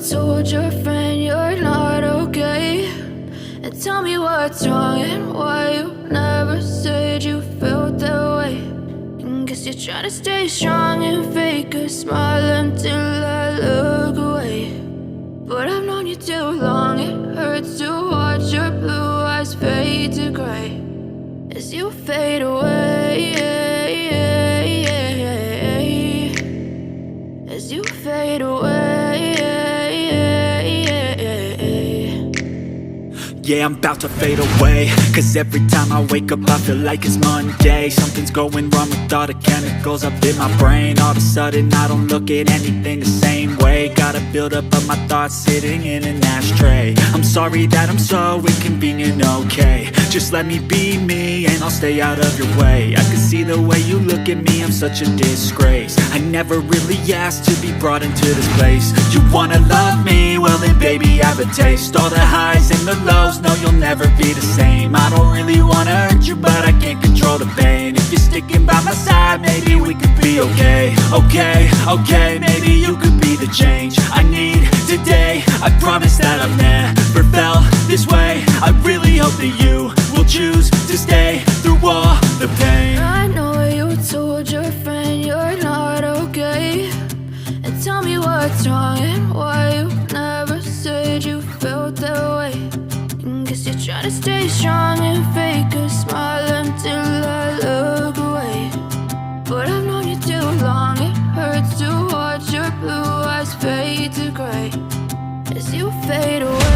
told your friend you're not okay? And tell me what's wrong and why you never said you felt that way. And guess you're trying to stay strong and fake a smile until I look away. But I've known you too long, it hurts to watch your blue eyes fade to gray as you fade away, as you fade away. Yeah, I'm about to fade away, cause every time I wake up I feel like it's Monday. Something's going wrong with all the chemicals up in my brain. All of a sudden I don't look at anything the same way. Got a buildup of my thoughts sitting in an ashtray. I'm sorry that I'm so inconvenient, okay? Just let me be me and I'll stay out of your way. I can see the way you look at me, I'm such a disgrace. I never really asked to be brought into this place. You wanna love me? Well then baby I have a taste. All the highs and the lows, no, you'll never be the same. I don't really wanna hurt you, but I can't control the pain. If you're sticking by my side, maybe we could be okay. Okay, maybe you could be the change I need today. I promise that I've never felt this way. I really hope that you will choose to stay through all the pain. I know you told your friend you're not okay. And tell me what's wrong and why you never said you felt that way. Guess you're trying to stay strong and fake a smile until I look away. But I've known you too long, it hurts to watch your blue eyes fade to gray as you fade away.